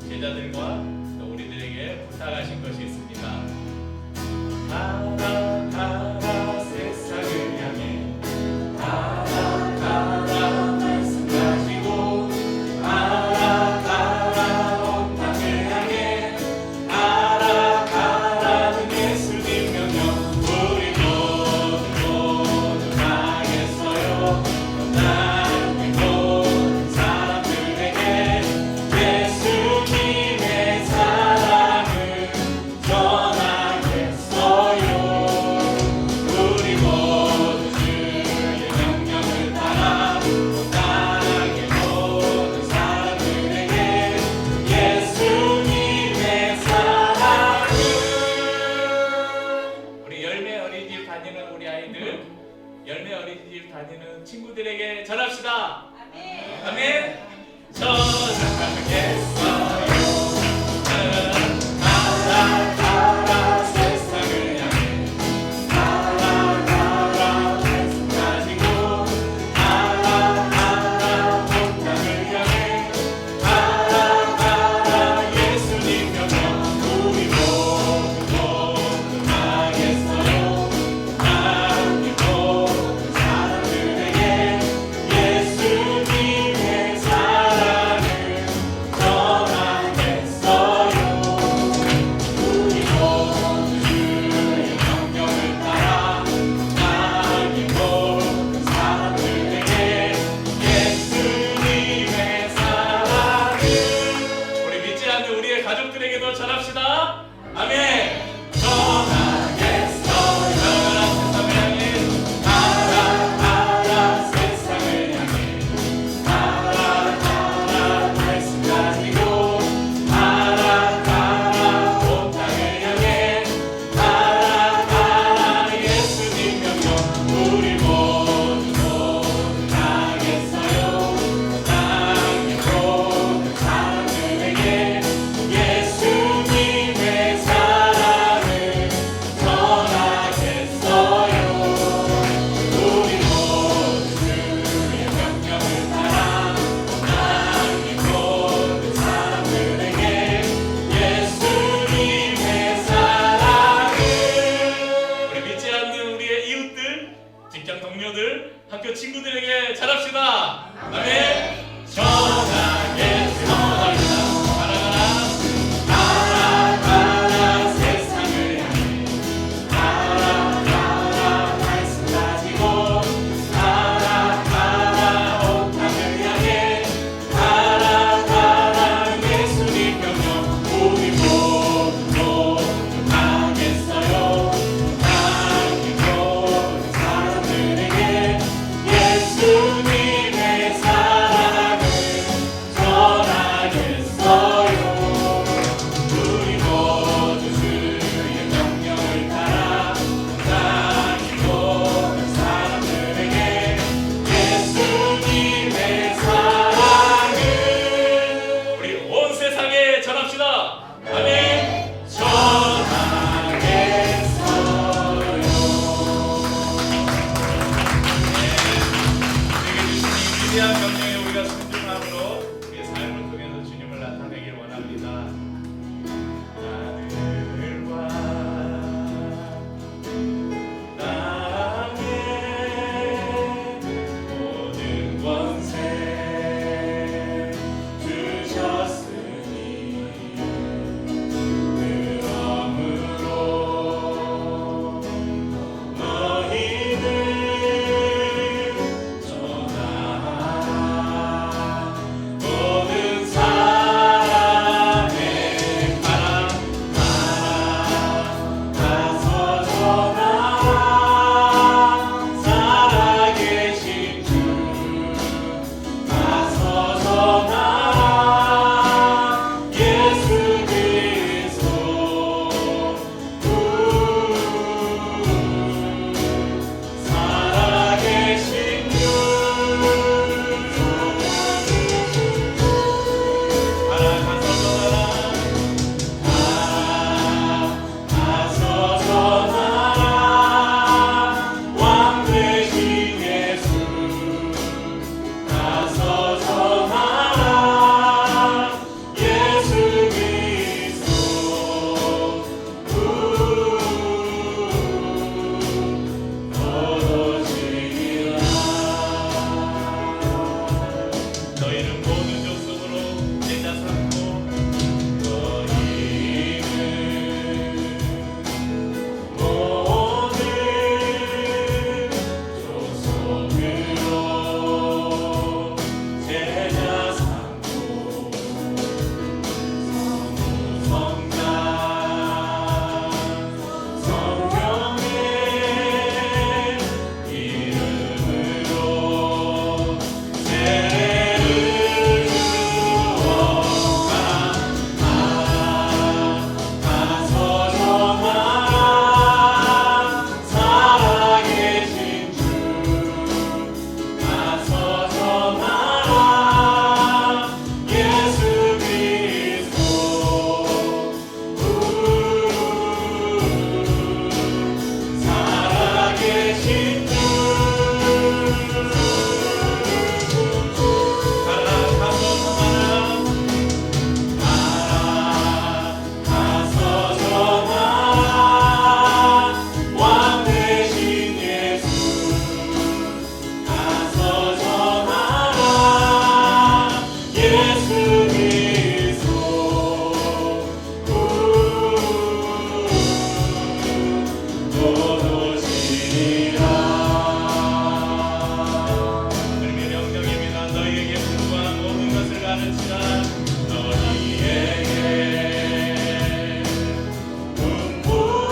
제자들과 또 우리들에게 부탁하신 것이 있습니다. 가라 가라 세상을 향해 가라 가라 말씀 가지고 가라 가라 온 땅을 향해 가라 가라는 예수님 명령 우리 모두 가겠어요. 나의 모든 사람들에게 예수님의 사랑을 전하겠어요. 우리 모두 주의 명령을 따라 땅의 모든 사람들에게 예수님의 사랑을. 우리 열매 어린이집 다니는 우리 아이들, 열매 어린이집 다니는 친구들에게 전합시다. 아멘. 아멘. 전하겠어요. 가라 가라 세상을 향해 가라 가라 말씀 가지고 가라 가라 온 땅을 향해 가라 가라 예수님 명령 우리 모두 가겠어요. 땅의 모든 사람들에게 예수님의 사랑을 전하겠어요. 우리 모두 주의 명령을 따라 땅의 모든 사람들에게 예수님의 사랑을. 우리 믿지 않는 우리의 가족들에게도 전합시다. 아멘. 전하겠어요. 세상을 향해 가라 가라 말씀 가지고 가라 가라 온 땅을 향해 가라 가라 예수님 명령 우리 모두 가겠어요. 땅의 모든 사람들에게 예수님의 사랑을 전하겠어요. 우리 모두 주의 명령을 따라 땅의 모든 사람들에게 예수님의 사랑을. 우리 믿지 않는 우리의 이웃들, 직장 동료들, 학교 친구들에게 전합시다. 아멘. 전하겠습니다. 가라 가라 세상을 향해 가라 가라 말씀 가지고 가라 가라 온 땅을 향해 가라 가라 예수님 명령 우리 모두 가겠어요. 땅의 모든 사람들에게 예수님의 사랑을 전하겠어요. 우리 모두 주의 명령을 따라 땅의 모든 사람들에게 예수님의 사랑을. 우리 온 세상에 전합시다. 아멘. 전하겠어요. 우리에게 주신 이 위대한 명령에 우리가 순종함으로 우리의 삶을 통해서 주님을 나타내길 원합니다. 하늘과 땅의 모든 권세 주셨으니 그러므로 너희는 전하라 가르치라. 너희에게 분부한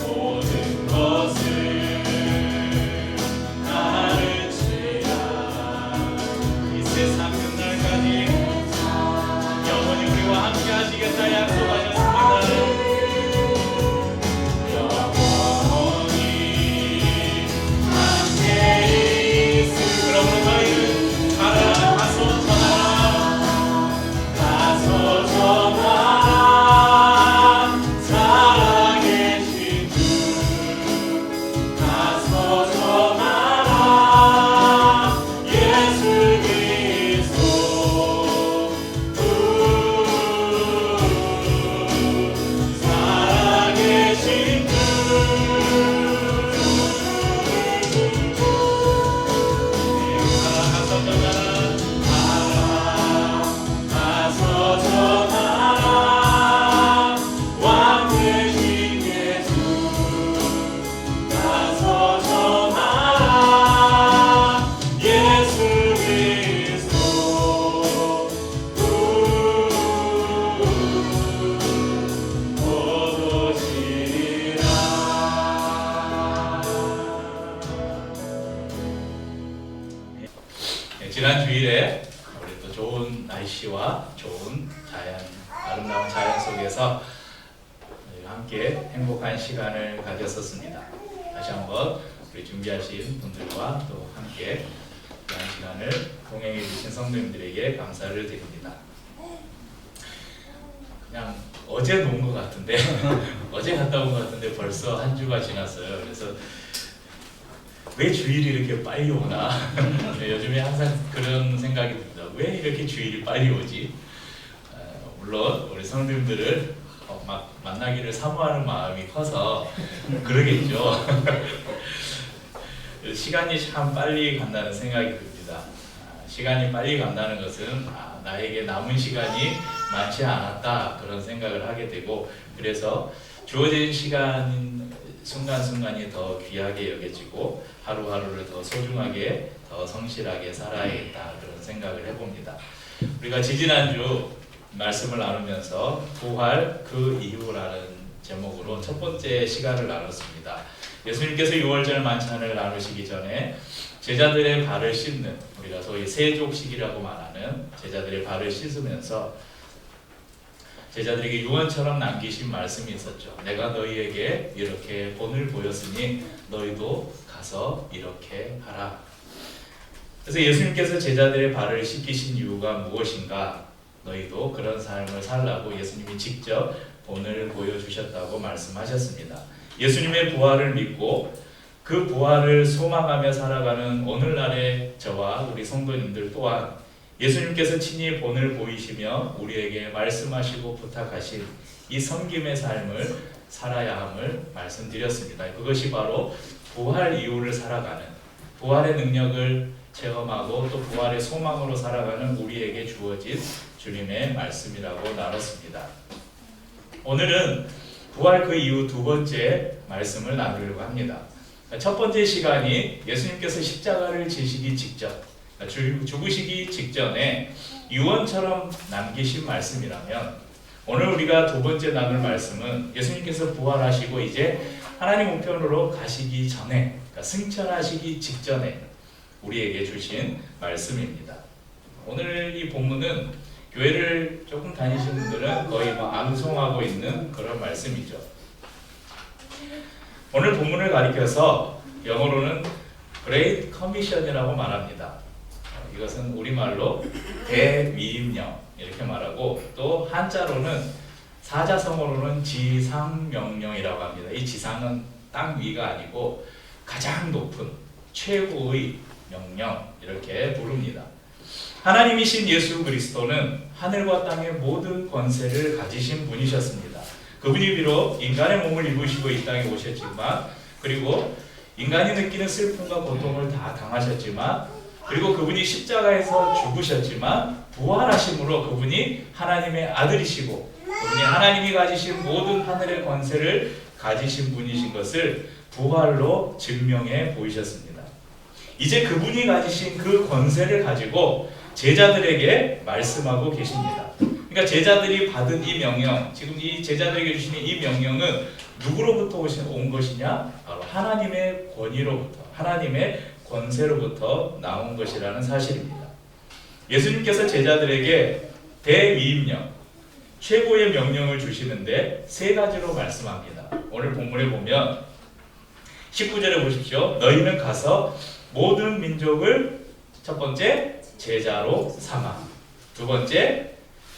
모든 것을 가르치라. 이 세상 끝날까지 영원히 우리와 함께 하시겠다 약속하셨습니다. 영원히 함께 있을. 그러므로 너희는 가라. 가서 전하라. 살아계신 주. 가서 전하라. 예수 그리스도 살아계신 주. 가서 전하라. 가서 전하라. 왕 되신 예수. 가서 전하라. 예수 그리스도 오시리라. 지난 주일에 우리 또 좋은 날씨와 좋은 자연, 아름다운 자연 속에서 함께 행복한 시간을 가졌었습니다. 다시 한번 우리 준비하신 분들과 또 함께 귀한 시간을 동행해 주신 성도님들에게 감사를 드립니다. 그냥 어제 놓은 것 같은데 어제 갔다 온 것 같은데 벌써 한 주가 지났어요. 그래서 왜 주일이 이렇게 빨리 오나 요즘에 항상 그런 생각이 듭니다. 왜 이렇게 주일이 빨리 오지? 물론 우리 성도님들을 막 만나기를 사모하는 마음이 커서 그러겠죠. 시간이 참 빨리 간다는 생각이 듭니다. 시간이 빨리 간다는 것은 나에게 남은 시간이 많지 않았다 그런 생각을 하게 되고, 그래서 주어진 시간 순간순간이 더 귀하게 여겨지고 하루하루를 더 소중하게 더 성실하게 살아야겠다 그런 생각을 해봅니다. 우리가 지지난주 말씀을 나누면서 부활 그 이후라는 제목으로 첫 번째 시간을 나눴습니다. 예수님께서 유월절 만찬을 나누시기 전에 제자들의 발을 씻는, 우리가 소위 세족식이라고 말하는 제자들의 발을 씻으면서 제자들에게 유언처럼 남기신 말씀이 있었죠. 내가 너희에게 이렇게 본을 보였으니 너희도 가서 이렇게 하라. 그래서 예수님께서 제자들의 발을 씻기신 이유가 무엇인가? 너희도 그런 삶을 살라고 예수님이 직접 본을 보여주셨다고 말씀하셨습니다. 예수님의 부활을 믿고 그 부활을 소망하며 살아가는 오늘날의 저와 우리 성도님들 또한 예수님께서 친히 본을 보이시며 우리에게 말씀하시고 부탁하신 이 섬김의 삶을 살아야 함을 말씀드렸습니다. 그것이 바로 부활 이후를 살아가는, 부활의 능력을 체험하고 또 부활의 소망으로 살아가는 우리에게 주어진 주님의 말씀이라고 나눴습니다. 오늘은 부활 그 이후 두 번째 말씀을 나누려고 합니다. 첫 번째 시간이 예수님께서 십자가를 지시기 직전, 죽으시기 직전에 유언처럼 남기신 말씀이라면, 오늘 우리가 두 번째 나눌 말씀은 예수님께서 부활하시고 이제 하나님 우편으로 가시기 전에, 그러니까 승천하시기 직전에 우리에게 주신 말씀입니다. 오늘 이 본문은 교회를 조금 다니시는 분들은 거의 암송하고 있는 그런 말씀이죠. 오늘 본문을 가리켜서 영어로는 Great Commission이라고 말합니다. 이것은 우리말로 대위임령 이렇게 말하고, 또 한자로는 사자성어로는 지상명령이라고 합니다. 이 지상은 땅 위가 아니고 가장 높은 최고의 명령 이렇게 부릅니다. 하나님이신 예수 그리스도는 하늘과 땅의 모든 권세를 가지신 분이셨습니다. 그분이 비록 인간의 몸을 입으시고 이 땅에 오셨지만, 그리고 인간이 느끼는 슬픔과 고통을 다 당하셨지만, 그리고 그분이 십자가에서 죽으셨지만 부활하심으로 그분이 하나님의 아들이시고 그분이 하나님이 가지신 모든 하늘의 권세를 가지신 분이신 것을 부활로 증명해 보이셨습니다. 이제 그분이 가지신 그 권세를 가지고 제자들에게 말씀하고 계십니다. 그러니까 제자들이 받은 이 명령, 지금 이 제자들에게 주시는 이 명령은 누구로부터 온 것이냐? 바로 하나님의 권위로부터, 하나님의 권세로부터 나온 것이라는 사실입니다. 예수님께서 제자들에게 대위임령, 최고의 명령을 주시는데 세 가지로 말씀합니다. 오늘 본문에 보면 19절에 보십시오. 너희는 가서 모든 민족을 첫 번째 제자로 삼아, 두 번째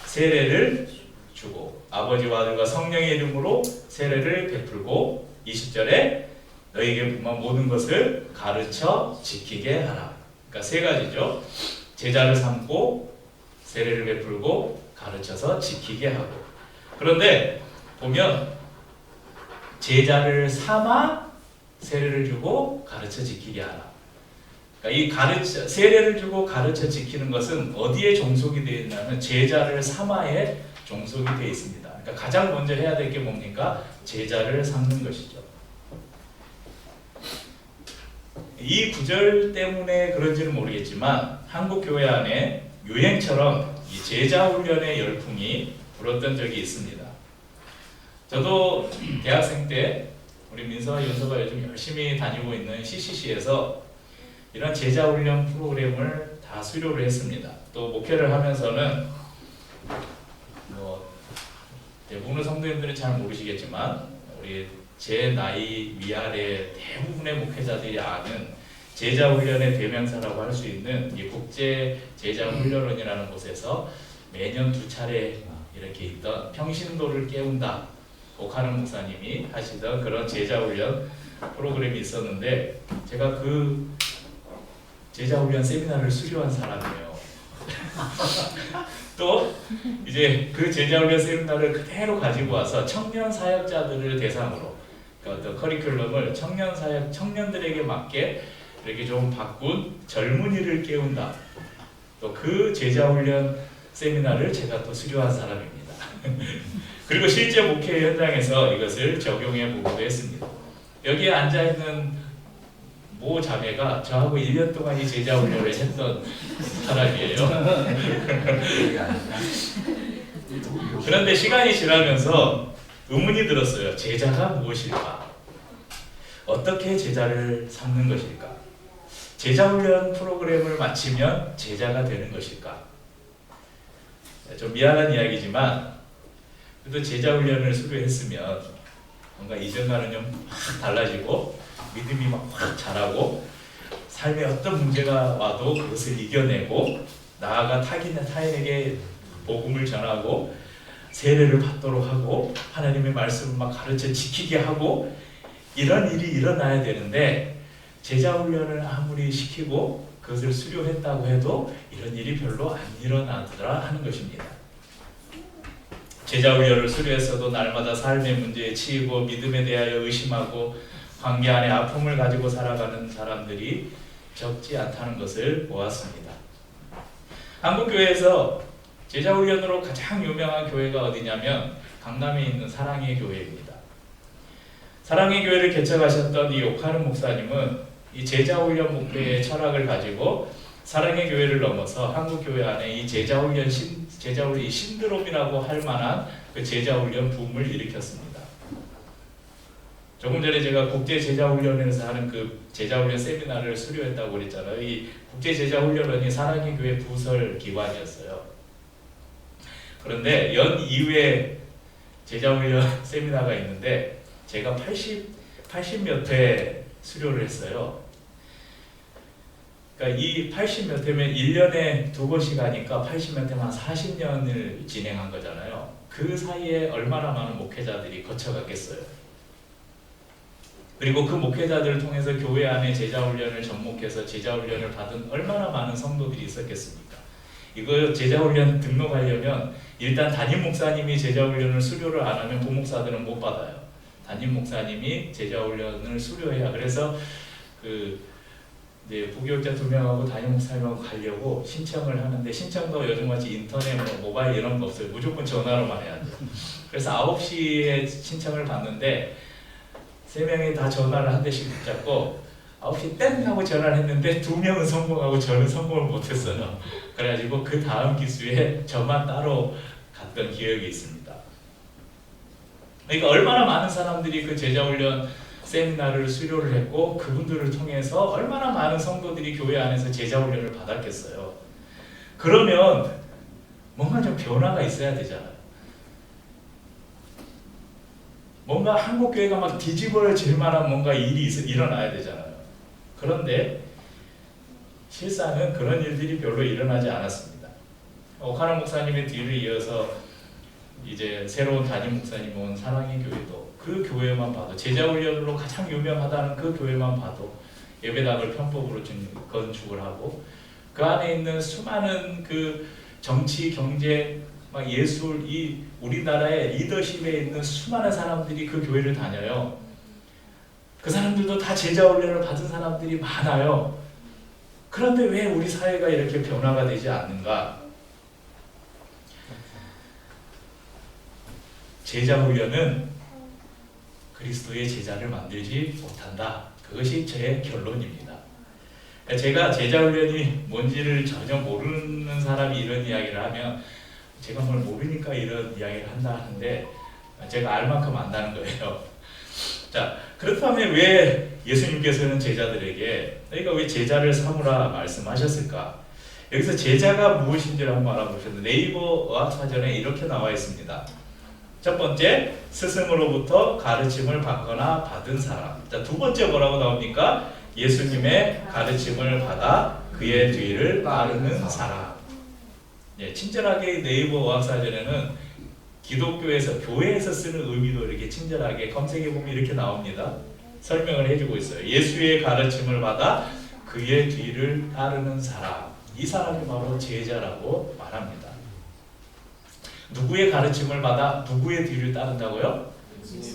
세례를 주고 아버지와 아들과 성령의 이름으로 세례를 베풀고 20절에 너희에게 분만 모든 것을 가르쳐 지키게 하라. 그러니까 세 가지죠. 제자를 삼고 세례를 베풀고 가르쳐서 지키게 하고. 그런데 보면 제자를 삼아 세례를 주고 가르쳐 지키게 하라. 그러니까 이 세례를 주고 가르쳐 지키는 것은 어디에 종속이 되어 있냐면 제자를 삼아에 종속이 되어 있습니다. 그러니까 가장 먼저 해야 될 게 뭡니까? 제자를 삼는 것이죠. 이 구절 때문에 그런지는 모르겠지만 한국 교회 안에 유행처럼 이 제자 훈련의 열풍이 불었던 적이 있습니다. 저도 대학생 때 우리 민서와 윤서가 요즘 열심히 다니고 있는 CCC에서 이런 제자 훈련 프로그램을 다 수료를 했습니다. 또 목회를 하면서는 대부분의 성도님들은 잘 모르시겠지만 우리 제 나이 위아래 대부분의 목회자들이 아는 제자 훈련의 대명사라고 할 수 있는 이 국제 제자 훈련원이라는 곳에서 매년 2차례 이렇게 있던 평신도를 깨운다 옥하는 목사님이 하시던 그런 제자 훈련 프로그램이 있었는데 제가 그 제자 훈련 세미나를 수료한 사람이에요. 또 이제 그 제자 훈련 세미나를 그대로 가지고 와서 청년 사역자들을 대상으로 그 어떤 커리큘럼을 청년들에게 맞게 이렇게 좀 바꾼 젊은이를 깨운다. 또 그 제자 훈련 세미나를 제가 또 수료한 사람입니다. 그리고 실제 목회 현장에서 이것을 적용해 보기도 했습니다. 여기에 앉아 있는 모 자매가 저하고 1년 동안 이 제자 훈련을 했던 사람이에요. 그런데 시간이 지나면서 의문이 들었어요. 제자가 무엇일까? 어떻게 제자를 삼는 것일까? 제자 훈련 프로그램을 마치면 제자가 되는 것일까? 좀 미안한 이야기지만 그래도 제자 훈련을 수료했으면 뭔가 이전과는 좀 확 달라지고 믿음이 막 확 자라고 삶에 어떤 문제가 와도 그것을 이겨내고 나아가 타인에게 복음을 전하고 세례를 받도록 하고 하나님의 말씀을 막 가르쳐 지키게 하고 이런 일이 일어나야 되는데 제자 훈련을 아무리 시키고 그것을 수료했다고 해도 이런 일이 별로 안 일어나더라 하는 것입니다. 제자 훈련을 수료했어도 날마다 삶의 문제에 치이고 믿음에 대하여 의심하고 관계 안에 아픔을 가지고 살아가는 사람들이 적지 않다는 것을 보았습니다. 한국교회에서 제자훈련으로 가장 유명한 교회가 어디냐면 강남에 있는 사랑의 교회입니다. 사랑의 교회를 개척하셨던 이 옥하는 목사님은 이 제자훈련 목표의 철학을 가지고 사랑의 교회를 넘어서 한국교회 안에 이 제자훈련 신드롬이라고 할 만한 그 제자훈련 붐을 일으켰습니다. 조금 전에 제가 국제 제자훈련에서 하는 그 제자훈련 세미나를 수료했다고 그랬잖아요. 이 국제 제자훈련원이 사랑의 교회 부설 기관이었어요. 그런데 연 2회 제자훈련 세미나가 있는데 제가 80몇 회 수료를 했어요. 그러니까 이 80몇 회면 1년에 2번씩 하니까 80몇 회만 40년을 진행한 거잖아요. 그 사이에 얼마나 많은 목회자들이 거쳐갔겠어요. 그리고 그 목회자들을 통해서 교회 안에 제자훈련을 접목해서 제자훈련을 받은 얼마나 많은 성도들이 있었겠습니까? 이거 제자훈련 등록하려면 일단 담임 목사님이 제자훈련을 수료를 안 하면 부목사들은 못 받아요. 담임 목사님이 제자훈련을 수료해야. 그래서 이제 부교육자 2명하고 담임 목사님하고 가려고 신청을 하는데 신청도 요즘같이 인터넷 모바일 이런 거 없어요. 무조건 전화로만 해야 돼요. 그래서 9시에 신청을 받는데 3명이 다 전화를 한 대씩 붙잡고 9시 땡 하고 전화를 했는데 2명은 성공하고 저는 성공을 못했어요. 그래가지고 그 다음 기수에 저만 따로 갔던 기억이 있습니다. 그러니까 얼마나 많은 사람들이 그 제자훈련 세미나를 수료를 했고 그분들을 통해서 얼마나 많은 성도들이 교회 안에서 제자훈련을 받았겠어요. 그러면 뭔가 좀 변화가 있어야 되잖아요. 뭔가 한국교회가 막 뒤집어질 만한 뭔가 일이 일어나야 되잖아요. 그런데 실상은 그런 일들이 별로 일어나지 않았습니다. 오카노 목사님의 뒤를 이어서 이제 새로운 담임 목사님 온 사랑의 교회도 그 교회만 봐도 제자훈련으로 가장 유명하다는 그 교회만 봐도 예배당을 편법으로 건축을 하고 그 안에 있는 수많은 그 정치, 경제, 막 예술, 이 우리나라의 리더십에 있는 수많은 사람들이 그 교회를 다녀요. 그 사람들도 다 제자훈련을 받은 사람들이 많아요. 그런데 왜 우리 사회가 이렇게 변화가 되지 않는가? 제자훈련은 그리스도의 제자를 만들지 못한다. 그것이 제 결론입니다. 제가 제자훈련이 뭔지를 전혀 모르는 사람이 이런 이야기를 하면 제가 뭘 모르니까 이런 이야기를 한다 하는데 제가 알 만큼 안다는 거예요. 자, 그렇다면 왜 예수님께서는 제자들에게 너희가 왜 제자를 삼으라 말씀하셨을까? 여기서 제자가 무엇인지를 한번 알아보셨는데 네이버 어학사전에 이렇게 나와 있습니다. 첫 번째, 스승으로부터 가르침을 받거나 받은 사람. 자, 두 번째 뭐라고 나옵니까? 예수님의 가르침을 받아 그의 뒤를 따르는 사람. 예, 친절하게 네이버 어학사전에는 기독교에서 교회에서 쓰는 의미도 이렇게 친절하게 검색해 보면 이렇게 나옵니다. 설명을 해주고 있어요. 예수의 가르침을 받아 그의 뒤를 따르는 사람. 이 사람이 바로 제자라고 말합니다. 누구의 가르침을 받아 누구의 뒤를 따른다고요?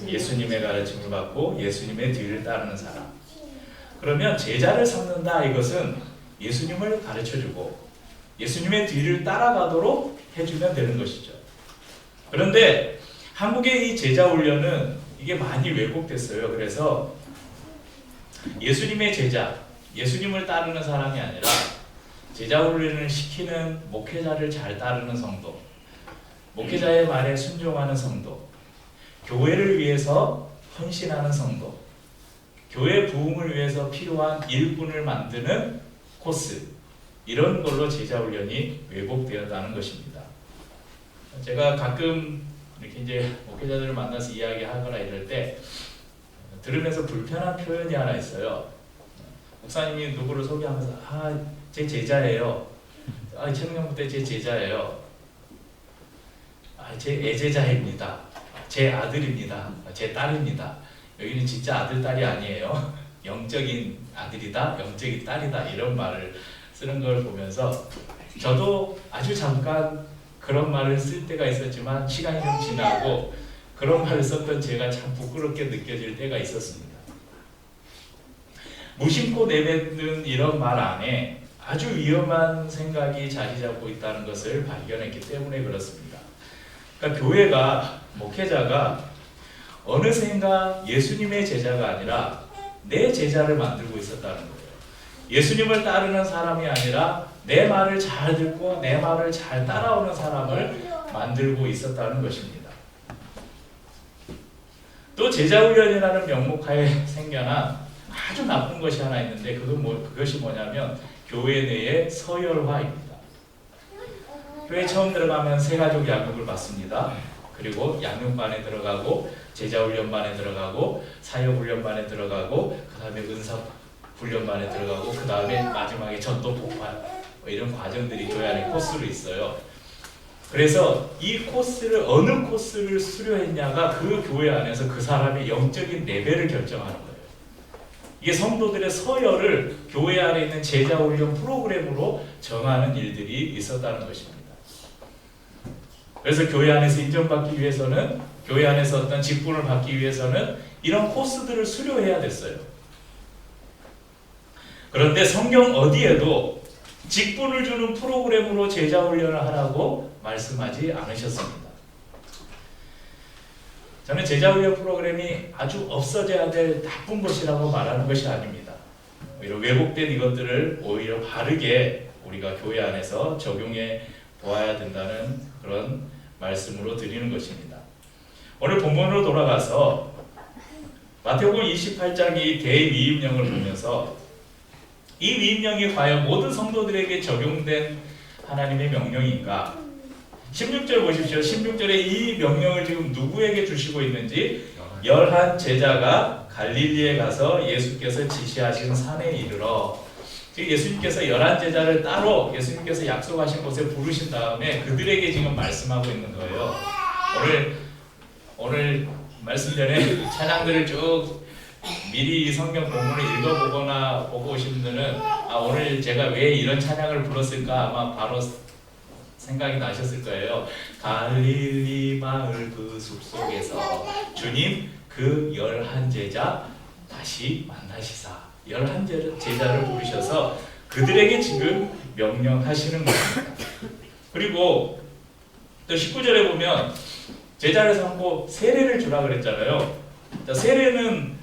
예수님의 가르침을 받고 예수님의 뒤를 따르는 사람. 그러면 제자를 삼는다 이것은 예수님을 가르쳐주고 예수님의 뒤를 따라가도록 해주면 되는 것이죠. 그런데 한국의 이 제자훈련은 이게 많이 왜곡됐어요. 그래서 예수님의 제자, 예수님을 따르는 사람이 아니라 제자훈련을 시키는 목회자를 잘 따르는 성도, 목회자의 말에 순종하는 성도, 교회를 위해서 헌신하는 성도, 교회 부흥을 위해서 필요한 일꾼을 만드는 코스, 이런 걸로 제자훈련이 왜곡되었다는 것입니다. 제가 가끔 이렇게 이제 목회자들을 만나서 이야기하거나 이럴 때 들으면서 불편한 표현이 하나 있어요. 목사님이 누구를 소개하면서 제 제자예요. 청년부 때 제 제자예요. 제 애제자입니다. 제 아들입니다. 제 딸입니다. 여기는 진짜 아들, 딸이 아니에요. 영적인 아들이다, 영적인 딸이다 이런 말을 쓰는 걸 보면서 저도 아주 잠깐 그런 말을 쓸 때가 있었지만 시간이 좀 지나고 그런 말을 썼던 제가 참 부끄럽게 느껴질 때가 있었습니다. 무심코 내뱉는 이런 말 안에 아주 위험한 생각이 자리 잡고 있다는 것을 발견했기 때문에 그렇습니다. 그러니까 교회가, 목회자가 어느샌가 예수님의 제자가 아니라 내 제자를 만들고 있었다는 거예요. 예수님을 따르는 사람이 아니라 내 말을 잘 듣고 내 말을 잘 따라오는 사람을 만들고 있었다는 것입니다. 또 제자훈련이라는 명목하에 생겨난 아주 나쁜 것이 하나 있는데 그것이 뭐냐면 교회 내의 서열화입니다. 교회 처음 들어가면 새가족 양육을 받습니다. 그리고 양육반에 들어가고 제자훈련반에 들어가고 사역훈련반에 들어가고 그 다음에 은사훈련반에 들어가고 그 다음에 마지막에 전도 폭발 이런 과정들이 교회 안에 코스로 있어요. 그래서 이 코스를 어느 코스를 수료했냐가 그 교회 안에서 그 사람의 영적인 레벨을 결정하는 거예요. 이게 성도들의 서열을 교회 안에 있는 제자훈련 프로그램으로 정하는 일들이 있었다는 것입니다. 그래서 교회 안에서 인정받기 위해서는, 교회 안에서 어떤 직분을 받기 위해서는 이런 코스들을 수료해야 됐어요. 그런데 성경 어디에도 직분을 주는 프로그램으로 제자훈련을 하라고 말씀하지 않으셨습니다. 저는 제자훈련 프로그램이 아주 없어져야 될 나쁜 것이라고 말하는 것이 아닙니다. 오히려 왜곡된 이것들을 오히려 바르게 우리가 교회 안에서 적용해 보아야 된다는 그런 말씀으로 드리는 것입니다. 오늘 본문으로 돌아가서 마태복음 28장 이 대위임령을 보면서 이 위임령이 과연 모든 성도들에게 적용된 하나님의 명령인가? 16절 보십시오. 16절에 이 명령을 지금 누구에게 주시고 있는지 11 제자가 갈릴리에 가서 예수께서 지시하신 산에 이르러, 즉 예수님께서 11 제자를 따로 예수님께서 약속하신 곳에 부르신 다음에 그들에게 지금 말씀하고 있는 거예요. 오늘 말씀 전에 찬양들을 쭉 미리 이 성경 본문을 읽어보거나 보고 오신 분들은 오늘 제가 왜 이런 찬양을 불렀을까 아마 바로 생각이 나셨을 거예요. 갈릴리 마을 그 숲속에서 주님 그 11 제자 다시 만나시사 11 제자를 부르셔서 그들에게 지금 명령하시는 겁니다. 그리고 또 19절에 보면 제자를 삼고 세례를 주라 그랬잖아요. 자, 세례는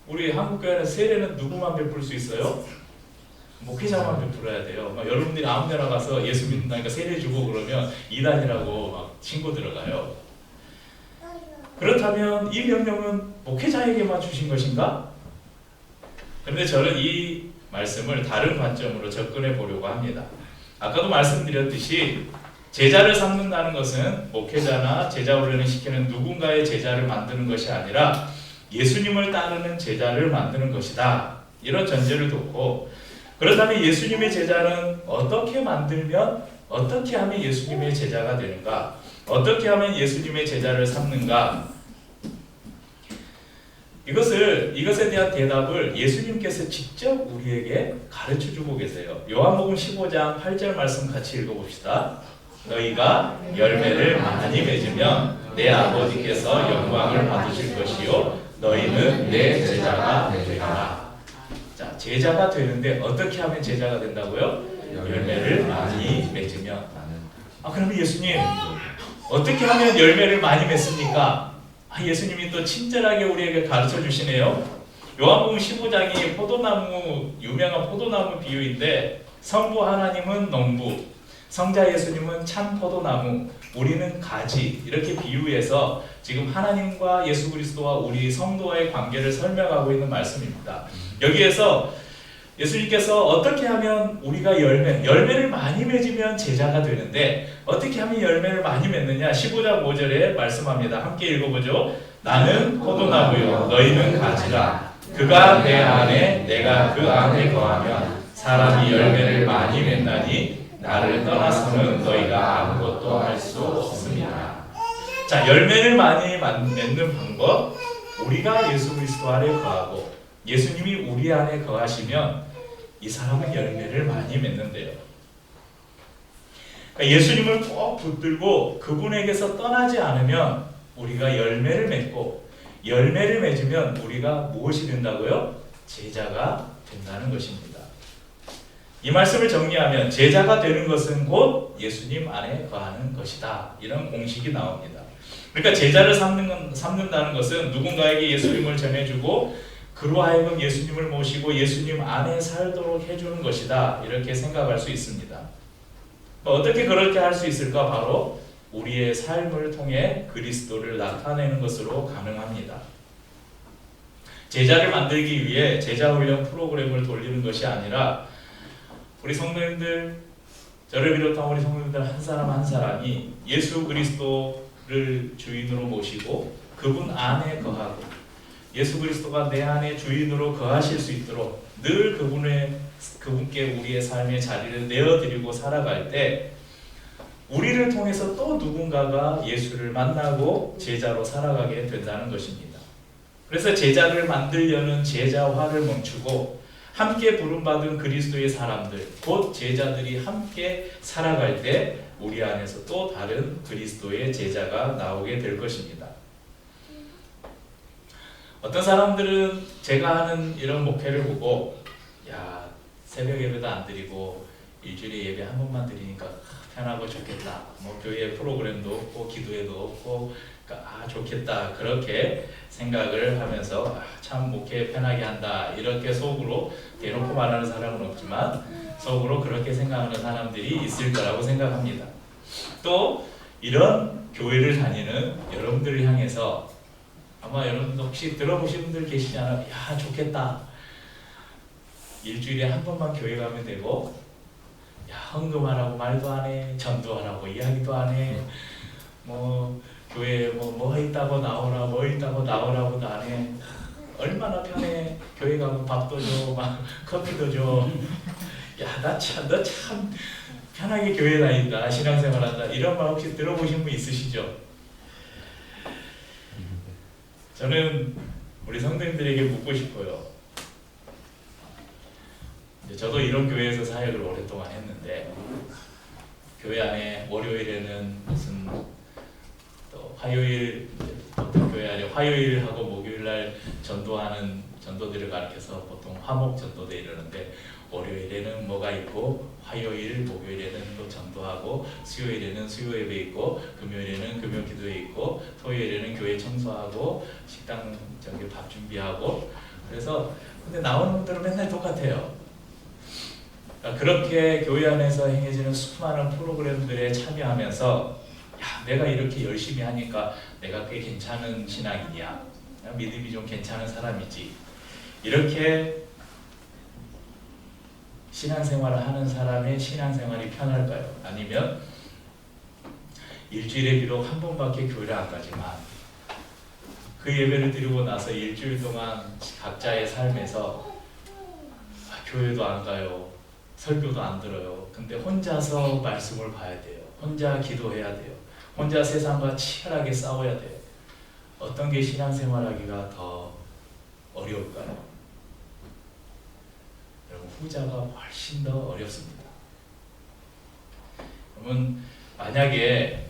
우리 한국교회는 세례는 누구만 베풀 수 있어요? 목회자만 베풀어야 돼요. 여러분들이 아무 데나 가서 예수 믿는다니까 세례 주고 그러면 이단이라고 막 신고 들어가요. 그렇다면 이 명령은 목회자에게만 주신 것인가? 그런데 저는 이 말씀을 다른 관점으로 접근해 보려고 합니다. 아까도 말씀드렸듯이 제자를 삼는다는 것은 목회자나 제자 훈련을 시키는 누군가의 제자를 만드는 것이 아니라 예수님을 따르는 제자를 만드는 것이다. 이런 전제를 두고, 그렇다면 예수님의 제자는 어떻게 만들면, 어떻게 하면 예수님의 제자가 되는가? 어떻게 하면 예수님의 제자를 삼는가? 이것에 대한 대답을 예수님께서 직접 우리에게 가르쳐 주고 계세요. 요한복음 15장 8절 말씀 같이 읽어봅시다. 너희가 열매를 많이 맺으면 내 아버지께서 영광을 받으실 것이요 너희는 내 제자가 되리라. 자, 제자가 되는데 어떻게 하면 제자가 된다고요? 열매를 많이 맺으면. 그러면 예수님 어떻게 하면 열매를 많이 맺습니까? 예수님이 또 친절하게 우리에게 가르쳐 주시네요. 요한복음 15장이 유명한 포도나무 비유인데, 성부 하나님은 농부, 성자 예수님은 참 포도나무, 우리는 가지, 이렇게 비유해서 지금 하나님과 예수 그리스도와 우리 성도와의 관계를 설명하고 있는 말씀입니다. 여기에서 예수님께서 어떻게 하면 우리가 열매를 많이 맺으면 제자가 되는데 어떻게 하면 열매를 많이 맺느냐? 15장 5절에 말씀합니다. 함께 읽어보죠. 나는 포도나무요 너희는 가지라. 그가 내 안에 내가 그 안에 거하면 사람이 열매를 많이 맺나니 나를 떠나서는 너희가 아무것도 할 수 없습니다. 자, 열매를 많이 맺는 방법, 우리가 예수 그리스도 안에 거하고 예수님이 우리 안에 거하시면 이 사람은 열매를 많이 맺는데요. 그러니까 예수님을 꼭 붙들고 그분에게서 떠나지 않으면 우리가 열매를 맺고, 열매를 맺으면 우리가 무엇이 된다고요? 제자가 된다는 것입니다. 이 말씀을 정리하면 제자가 되는 것은 곧 예수님 안에 거하는 것이다. 이런 공식이 나옵니다. 그러니까 제자를 삼는다는 것은 누군가에게 예수님을 전해주고 그로 하여금 예수님을 모시고 예수님 안에 살도록 해주는 것이다. 이렇게 생각할 수 있습니다. 어떻게 그렇게 할 수 있을까? 바로 우리의 삶을 통해 그리스도를 나타내는 것으로 가능합니다. 제자를 만들기 위해 제자훈련 프로그램을 돌리는 것이 아니라 우리 성도님들, 저를 비롯한 우리 성도님들 한 사람 한 사람이 예수 그리스도를 주인으로 모시고 그분 안에 거하고 예수 그리스도가 내 안에 주인으로 거하실 수 있도록 늘 그분께 우리의 삶의 자리를 내어드리고 살아갈 때 우리를 통해서 또 누군가가 예수를 만나고 제자로 살아가게 된다는 것입니다. 그래서 제자를 만들려는 제자화를 멈추고 함께 부름받은 그리스도의 사람들, 곧 제자들이 함께 살아갈 때 우리 안에서 또 다른 그리스도의 제자가 나오게 될 것입니다. 어떤 사람들은 제가 하는 이런 목회를 보고 새벽 예배도 안 드리고 일주일에 예배 한 번만 드리니까 편하고 좋겠다. 뭐 교회 프로그램도 없고 기도회도 없고 그러니까 좋겠다 그렇게 생각을 하면서 참 목회 편하게 한다 이렇게 속으로 대놓고 말하는 사람은 없지만 속으로 그렇게 생각하는 사람들이 있을 거라고 생각합니다. 또 이런 교회를 다니는 여러분들을 향해서 아마 여러분도 혹시 들어보신 분들 계시잖아요. 야 좋겠다. 일주일에 한 번만 교회 가면 되고 야 헌금하라고 말도 안 해. 전도하라고 이야기도 안 해. 뭐 교회에 뭐 있다고 나오라 뭐 있다고 나오라고도 안 해. 얼마나 편해. 교회 가면 밥도 줘 막 커피도 줘. 야 너 참 편하게 교회 다닌다 신앙생활한다 이런 말 혹시 들어보신 분 있으시죠? 저는 우리 성도님들에게 묻고 싶어요. 저도 이런 교회에서 사역을 오랫동안 했는데 교회 안에 월요일에는 무슨 또 화요일 보통 교회 안에 화요일하고 목요일날 전도하는 전도들을 가르쳐서 보통 화목 전도대 이러는데 월요일에는 뭐가 있고 화요일 목요일에는 또 전도하고 수요일에는 수요 예배 있고 금요일에는 금요 기도회 있고 토요일에는 교회 청소하고 식당 저기 밥 준비하고 그래서 근데 나오는 분들은 맨날 똑같아요. 그렇게 교회 안에서 행해지는 수많은 프로그램들에 참여하면서 야 내가 이렇게 열심히 하니까 내가 꽤 괜찮은 신앙이냐 믿음이 좀 괜찮은 사람이지 이렇게 신앙생활을 하는 사람의 신앙생활이 편할까요? 아니면 일주일에 비록 한 번밖에 교회를 안 가지만 그 예배를 드리고 나서 일주일 동안 각자의 삶에서 교회도 안 가요. 설교도 안 들어요. 근데 혼자서 말씀을 봐야 돼요. 혼자 기도해야 돼요. 혼자 세상과 치열하게 싸워야 돼요. 어떤 게 신앙생활하기가 더 어려울까요? 여러분 후자가 훨씬 더 어렵습니다. 그러면 만약에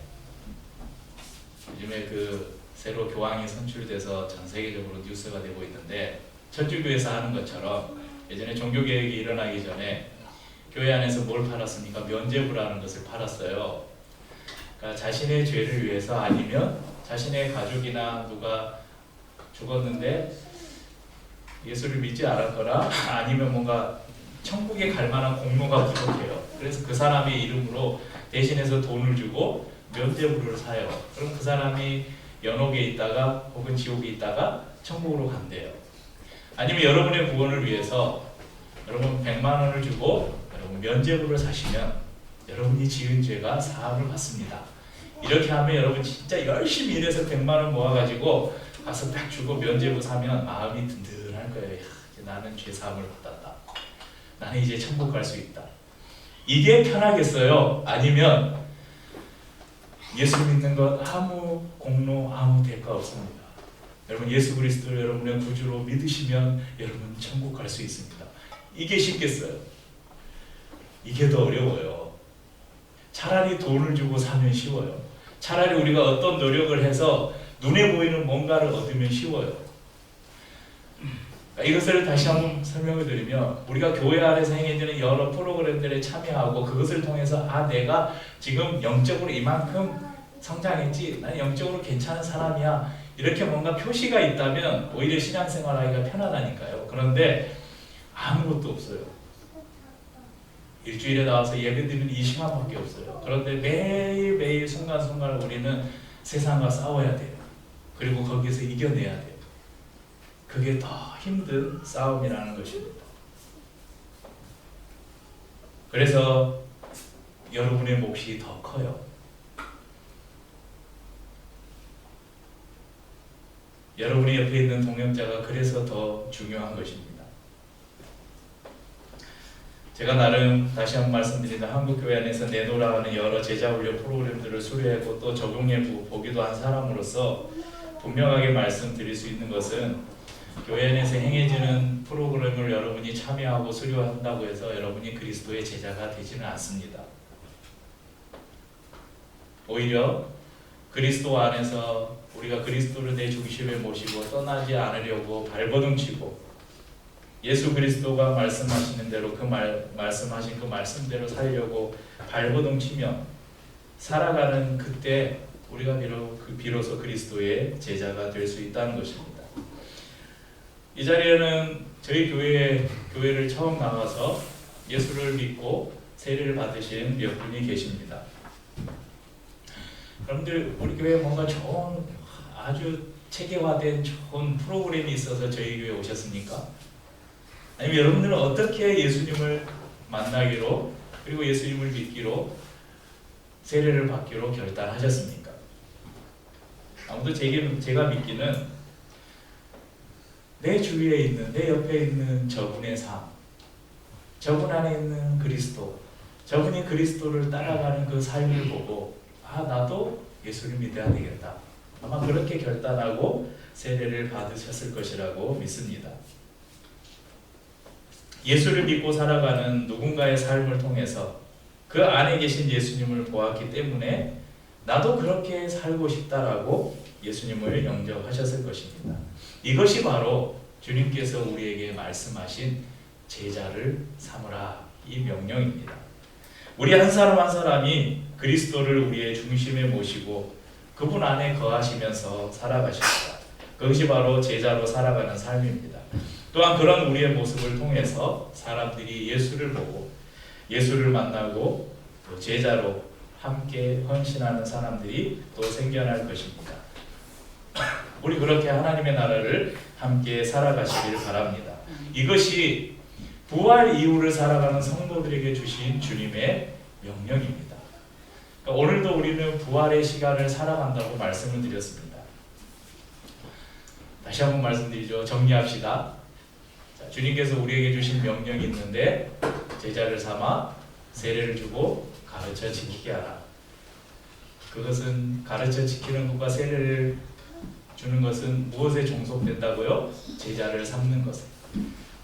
요즘에 그 새로 교황이 선출돼서 전 세계적으로 뉴스가 되고 있는데 천주교에서 하는 것처럼 예전에 종교개혁이 일어나기 전에 교회 안에서 뭘 팔았습니까? 면죄부라는 것을 팔았어요. 그러니까 자신의 죄를 위해서 아니면 자신의 가족이나 누가 죽었는데 예수를 믿지 않았거나 아니면 뭔가 천국에 갈 만한 공로가 부족해요. 그래서 그 사람의 이름으로 대신해서 돈을 주고 면죄부를 사요. 그럼 그 사람이 연옥에 있다가 혹은 지옥에 있다가 천국으로 간대요. 아니면 여러분의 구원을 위해서 여러분 100만 원을 주고 여러분 면죄부를 사시면 여러분이 지은 죄가 사함을 받습니다. 이렇게 하면 여러분 진짜 열심히 일해서 100만 원 모아가지고 가서 딱 주고 면죄부 사면 마음이 든든할 거예요. 야, 이제 나는 죄 사함을 받았다. 나는 이제 천국 갈 수 있다. 이게 편하겠어요? 아니면 예수 믿는 것 아무 공로 아무 대가 없습니다. 여러분 예수 그리스도를 여러분의 구주로 믿으시면 여러분 천국 갈 수 있습니다. 이게 쉽겠어요? 이게 더 어려워요. 차라리 돈을 주고 사면 쉬워요. 차라리 우리가 어떤 노력을 해서 눈에 보이는 뭔가를 얻으면 쉬워요. 이것을 다시 한번 설명을 드리면 우리가 교회 안에서 행해지는 여러 프로그램들에 참여하고 그것을 통해서 내가 지금 영적으로 이만큼 성장했지 난 영적으로 괜찮은 사람이야 이렇게 뭔가 표시가 있다면 오히려 신앙생활하기가 편하다니까요. 그런데 아무것도 없어요. 일주일에 나와서 예배드리는 이 시간밖에 없어요. 그런데 매일매일 순간순간 우리는 세상과 싸워야 돼요. 그리고 거기서 이겨내야 돼요. 그게 더 힘든 싸움이라는 것입니다. 그래서 여러분의 몫이 더 커요. 여러분의 옆에 있는 동역자가 그래서 더 중요한 것입니다. 제가 나름 다시 한번 말씀드린다. 한국교회 안에서 내노라 하는 여러 제자훈련 프로그램들을 수료하고 또 적용해 보기도 한 사람으로서 분명하게 말씀드릴 수 있는 것은 교회 안에서 행해지는 프로그램을 여러분이 참여하고 수료한다고 해서 여러분이 그리스도의 제자가 되지는 않습니다. 오히려 그리스도 안에서 우리가 그리스도를 내 중심에 모시고 떠나지 않으려고 발버둥치고 예수 그리스도가 말씀하시는 대로 말씀하신 그 말씀대로 살려고 발버둥 치며 살아가는 그때 우리가 비로소 그리스도의 제자가 될 수 있다는 것입니다. 이 자리에는 저희 교회를 처음 나와서 예수를 믿고 세례를 받으신 몇 분이 계십니다. 여러분들 우리 교회에 뭔가 좋은 아주 체계화된 좋은 프로그램이 있어서 저희 교회에 오셨습니까? 아니면 여러분들은 어떻게 예수님을 만나기로 그리고 예수님을 믿기로 세례를 받기로 결단하셨습니까? 아무도 제가 믿기는 내 주위에 있는 내 옆에 있는 저분의 삶, 저분 안에 있는 그리스도, 저분이 그리스도를 따라가는 그 삶을 보고 나도 예수를 믿어야 되겠다. 아마 그렇게 결단하고 세례를 받으셨을 것이라고 믿습니다. 예수를 믿고 살아가는 누군가의 삶을 통해서 그 안에 계신 예수님을 보았기 때문에 나도 그렇게 살고 싶다라고 예수님을 영접하셨을 것입니다. 이것이 바로 주님께서 우리에게 말씀하신 제자를 삼으라 이 명령입니다. 우리 한 사람 한 사람이 그리스도를 우리의 중심에 모시고 그분 안에 거하시면서 살아가십니다. 그것이 바로 제자로 살아가는 삶입니다. 또한 그런 우리의 모습을 통해서 사람들이 예수를 보고 예수를 만나고 또 제자로 함께 헌신하는 사람들이 또 생겨날 것입니다. 우리 그렇게 하나님의 나라를 함께 살아가시길 바랍니다. 이것이 부활 이후를 살아가는 성도들에게 주신 주님의 명령입니다. 그러니까 오늘도 우리는 부활의 시간을 살아간다고 말씀을 드렸습니다. 다시 한번 말씀드리죠. 정리합시다. 자, 주님께서 우리에게 주신 명령이 있는데 제자를 삼아 세례를 주고 가르쳐 지키게 하라. 그것은 가르쳐 지키는 것과 세례를 주는 것은 무엇에 종속된다고요? 제자를 삼는 것에.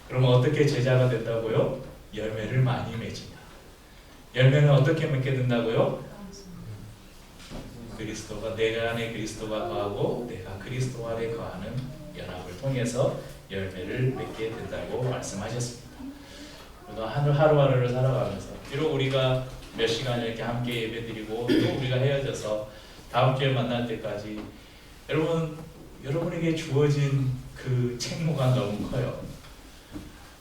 그러면 어떻게 제자가 된다고요? 열매를 많이 맺으냐. 열매는 어떻게 맺게 된다고요? 그리스도가 내 안에 그리스도가 거하고 내가 그리스도 안에 거하는 연합을 통해서 열매를 맺게 된다고 말씀하셨습니다. 그래서 하루하루를 살아가면서 비록 우리가 몇 시간 이렇게 함께 예배드리고 또 우리가 헤어져서 다음 주에 만날 때까지 여러분에게 주어진 그 책무가 너무 커요.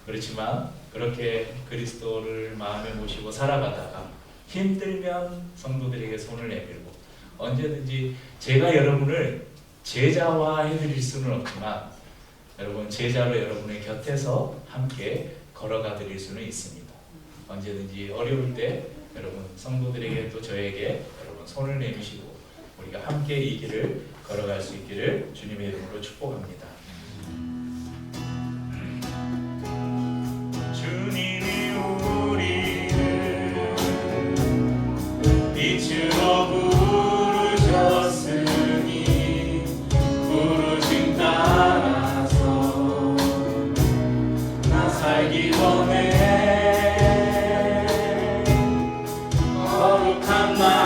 그렇지만 그렇게 그리스도를 마음에 모시고 살아가다가 힘들면 성도들에게 손을 내밀고 언제든지 제가 여러분을 제자화 해드릴 수는 없지만 여러분 제자로 여러분의 곁에서 함께 걸어가 드릴 수는 있습니다. 언제든지 어려울 때 여러분 성도들에게 또 저에게 여러분 손을 내미시고 우리가 함께 이 길을 걸어갈 수 있기를 주님의 이름으로 축복합니다. 주님이 우리를 빛으로 부르셨으니 부르심 따라서 나 살기 원해 거룩한 나